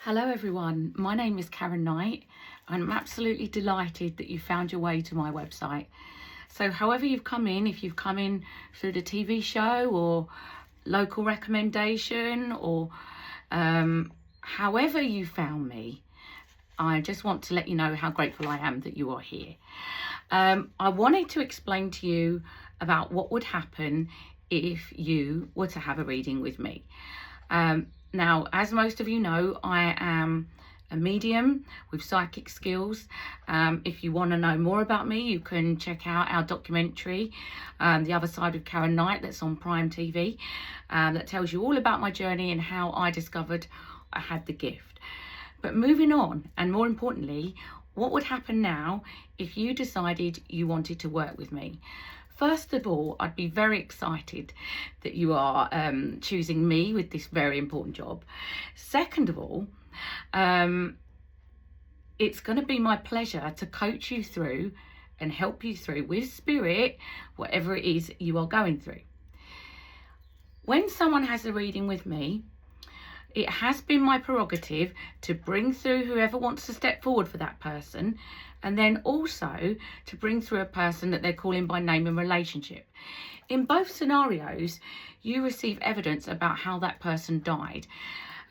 Hello everyone, my name is Karen Knight and I'm absolutely delighted that you found your way to my website. So however you've come in, if you've come in through the TV show or local recommendation or however you found me, I just want to let you know how grateful I am that you are here. I wanted to explain to you about what would happen if you were to have a reading with me. Now, as most of you know, I am a medium with psychic skills. If you want to know more about me, you can check out our documentary, The Other Side of Karen Knight, that's on Prime TV, that tells you all about my journey and how I discovered I had the gift. But moving on, and more importantly, what would happen now if you decided you wanted to work with me? First of all, I'd be very excited that you are choosing me with this very important job. Second of all, it's going to be my pleasure to coach you through and help you through with spirit, whatever it is you are going through. When someone has a reading with me, it has been my prerogative to bring through whoever wants to step forward for that person, and then also to bring through a person that they're calling by name and relationship. In both scenarios, you receive evidence about how that person died,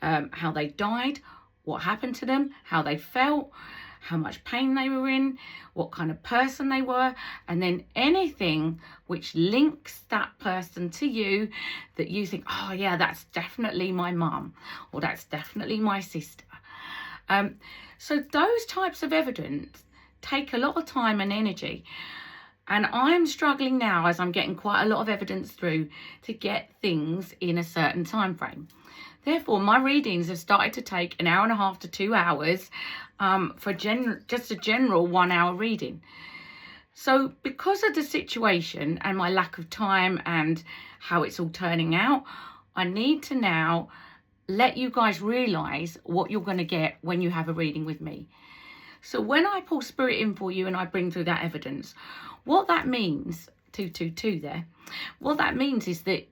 how they died, what happened to them, how they felt, how much pain they were in, what kind of person they were, and then anything which links that person to you that you think, oh yeah, that's definitely my mum, or that's definitely my sister. So those types of evidence take a lot of time and energy. And I'm struggling now, as I'm getting quite a lot of evidence through, to get things in a certain time frame. Therefore, my readings have started to take 1.5 hours to 2 hours for just a general 1 hour reading. So because of the situation and my lack of time and how it's all turning out, I need to now let you guys realise what you're going to get when you have a reading with me. So when I pull spirit in for you and I bring through that evidence, what that means, 222 there, what that means is that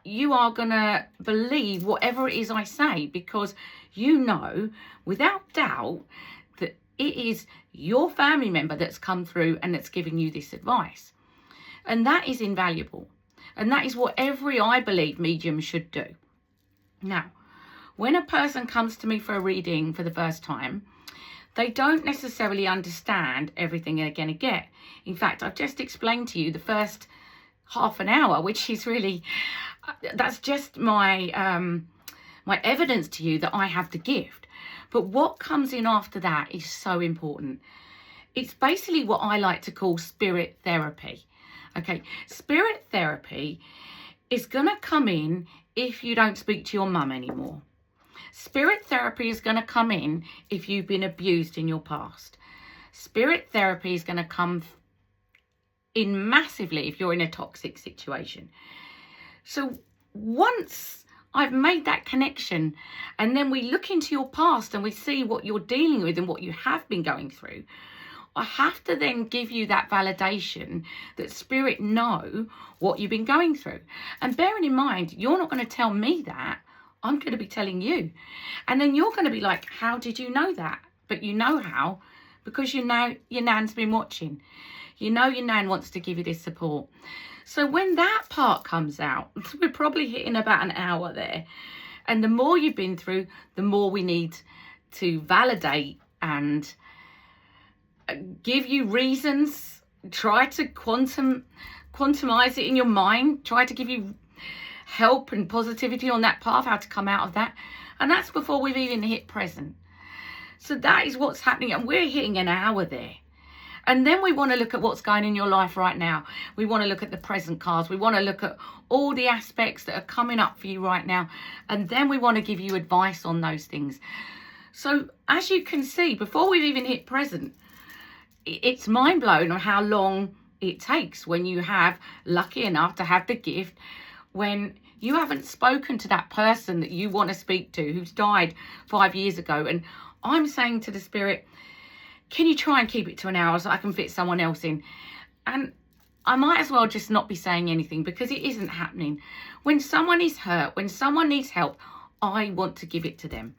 you are going to believe whatever it is I say, because you know without doubt that it is your family member that's come through and that's giving you this advice. And that is invaluable. And that is what every, I believe, medium should do. Now, when a person comes to me for a reading for the first time, they don't necessarily understand everything they're going to get. In fact, I've just explained to you the first half an hour, which is really, that's just my my evidence to you that I have the gift. But what comes in after that is so important. It's basically what I like to call spirit therapy. Okay, spirit therapy is going to come in if you don't speak to your mum anymore. Spirit therapy is going to come in if you've been abused in your past. Spirit therapy is going to come in massively if you're in a toxic situation. So once I've made that connection, and then we look into your past and we see what you're dealing with and what you have been going through, I have to then give you that validation that spirit know what you've been going through. And bearing in mind, you're not going to tell me that. I'm going to be telling you. And then you're going to be like, how did you know that? But you know how, because you know your nan's been watching. You know your nan wants to give you this support. So when that part comes out, we're probably hitting about 1 hour there. And the more you've been through, the more we need to validate and give you reasons. Try to quantumize it in your mind. Try to give you help and positivity on that path, how to come out of that. And that's before we've even hit present. So that is what's happening. And we're hitting 1 hour there. And then we want to look at what's going on in your life right now. We want to look at the present cards. We want to look at all the aspects that are coming up for you right now. And then we want to give you advice on those things. So as you can see, before we've even hit present, it's mind blowing on how long it takes when you have lucky enough to have the gift, when you haven't spoken to that person that you want to speak to who's died 5 years ago. And I'm saying to the spirit, can you try and keep it to 1 hour so I can fit someone else in? And I might as well just not be saying anything, because it isn't happening. When someone is hurt, when someone needs help, I want to give it to them.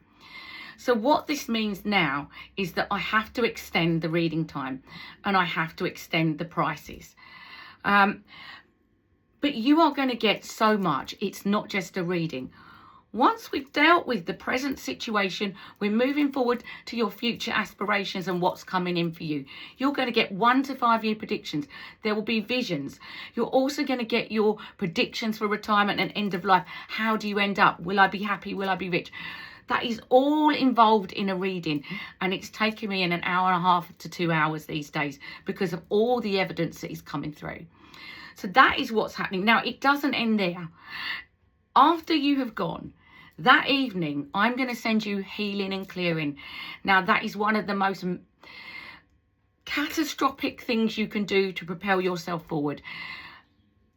So what this means now is that I have to extend the reading time and I have to extend the prices. But you are going to get so much. It's not just a reading. Once we've dealt with the present situation, we're moving forward to your future aspirations and what's coming in for you. You're going to get 1 to 5 year predictions. There will be visions. You're also going to get your predictions for retirement and end of life. How do you end up? Will I be happy? Will I be rich? That is all involved in a reading, and it's taken me in an hour and a half to 2 hours these days because of all the evidence that is coming through. So that is what's happening. Now, it doesn't end there. After you have gone, that evening, I'm going to send you healing and clearing. Now, that is one of the most catastrophic things you can do to propel yourself forward.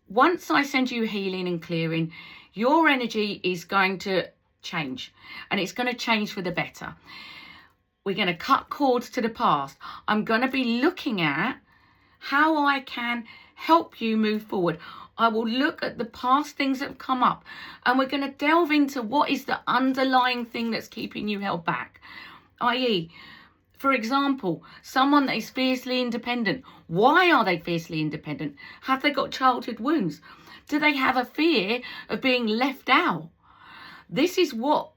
Once I send you healing and clearing, your energy is going to change, and it's going to change for the better. We're going to cut cords to the past. I'm going to be looking at how I can help you move forward. I will look at the past things that have come up, and we're going to delve into what is the underlying thing that's keeping you held back. I.e., for example, someone that is fiercely independent. Why are they fiercely independent? Have they got childhood wounds? Do they have a fear of being left out? This is what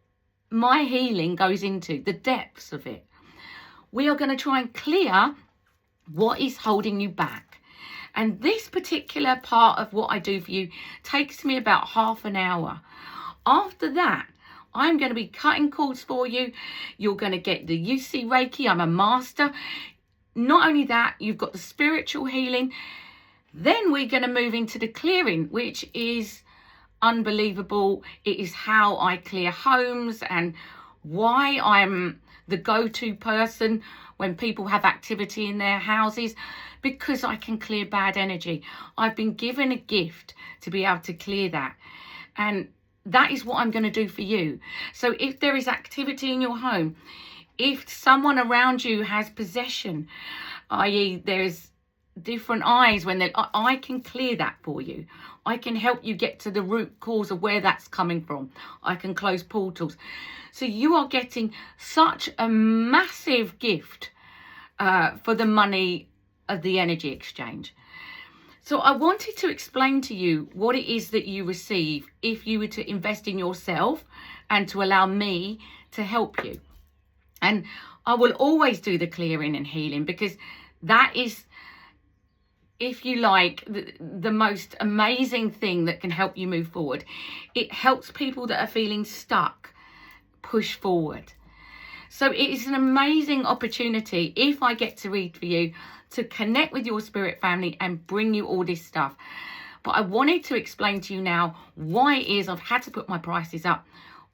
my healing goes into, the depths of it. We are going to try and clear what is holding you back. And this particular part of what I do for you takes me about half an hour. After that, I'm going to be cutting cords for you. You're going to get the UC Reiki. I'm a master. Not only that, you've got the spiritual healing. Then we're going to move into the clearing, which is unbelievable. It is how I clear homes and why I'm the go-to person when people have activity in their houses, because I can clear bad energy. I've been given a gift to be able to clear that. And that is what I'm going to do for you. So if there is activity in your home, if someone around you has possession, i.e. there's different eyes, I can clear that for you. I can help you get to the root cause of where that's coming from. I can close portals. So you are getting such a massive gift for the money of the energy exchange. So I wanted to explain to you what it is that you receive if you were to invest in yourself and to allow me to help you. And I will always do the clearing and healing, because that is, if you like, the most amazing thing that can help you move forward. It helps people that are feeling stuck push forward. So it is an amazing opportunity, if I get to read for you, to connect with your spirit family and bring you all this stuff. But I wanted to explain to you now why it is I've had to put my prices up.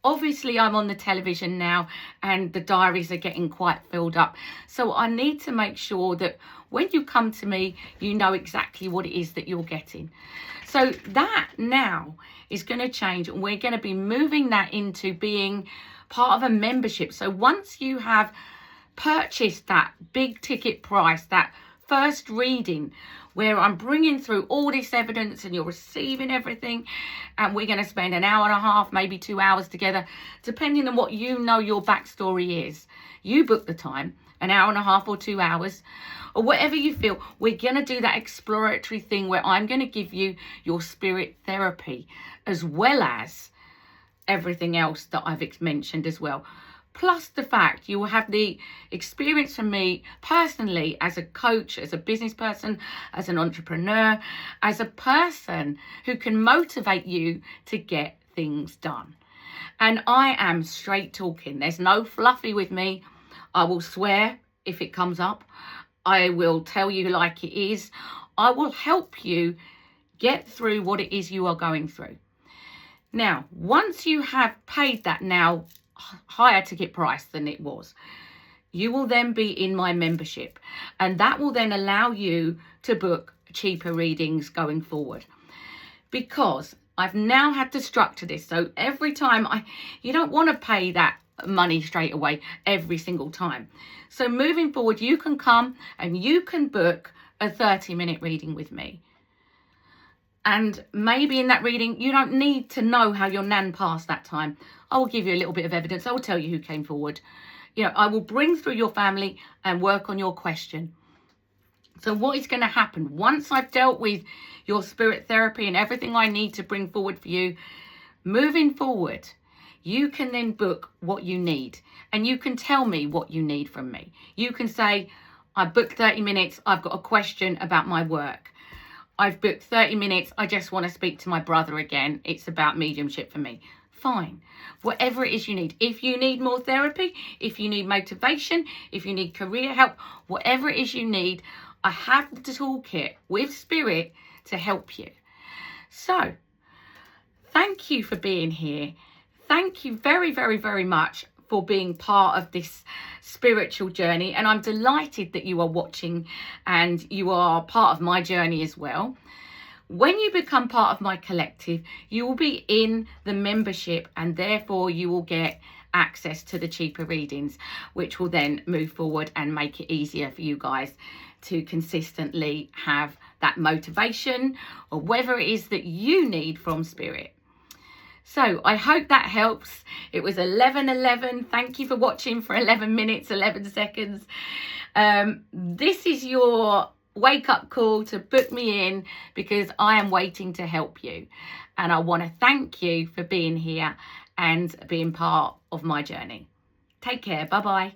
Obviously, I'm on the television now and the diaries are getting quite filled up. So I need to make sure that when you come to me, you know exactly what it is that you're getting. So that now is going to change, and we're going to be moving that into being part of a membership. So once you have purchased that big ticket price, that first reading where I'm bringing through all this evidence and you're receiving everything, and we're going to spend an hour and a half, maybe 2 hours together, depending on what you know your backstory is. You book the time, an hour and a half or 2 hours, or whatever you feel. We're going to do that exploratory thing where I'm going to give you your spirit therapy, as well as everything else that I've mentioned as well. Plus the fact you will have the experience from me personally as a coach, as a business person, as an entrepreneur, as a person who can motivate you to get things done. And I am straight talking. There's no fluffy with me. I will swear if it comes up. I will tell you like it is. I will help you get through what it is you are going through. Now, once you have paid that now higher ticket price than it was, you will then be in my membership, and that will then allow you to book cheaper readings going forward, because I've now had to structure this. So every time you don't want to pay that money straight away every single time. So moving forward, you can come and you can book a 30-minute reading with me. And maybe in that reading, you don't need to know how your nan passed that time. I will give you a little bit of evidence. I will tell you who came forward. You know, I will bring through your family and work on your question. So what is going to happen once I've dealt with your spirit therapy and everything I need to bring forward for you, moving forward, you can then book what you need, and you can tell me what you need from me. You can say, I booked 30 minutes. I've got a question about my work. I've booked 30 minutes. I just want to speak to my brother again. It's about mediumship for me. Fine. Whatever it is you need. If you need more therapy, if you need motivation, if you need career help, whatever it is you need, I have the toolkit with Spirit to help you. So, thank you for being here. Thank you very, very, very much for being part of this spiritual journey. And I'm delighted that you are watching and you are part of my journey as well. When you become part of my collective, you will be in the membership, and therefore you will get access to the cheaper readings, which will then move forward and make it easier for you guys to consistently have that motivation or whatever it is that you need from Spirit. So I hope that helps. It was 11:11. Thank you for watching for 11 minutes, 11 seconds. This is your wake-up call to book me in, because I am waiting to help you. And I want to thank you for being here and being part of my journey. Take care. Bye-bye.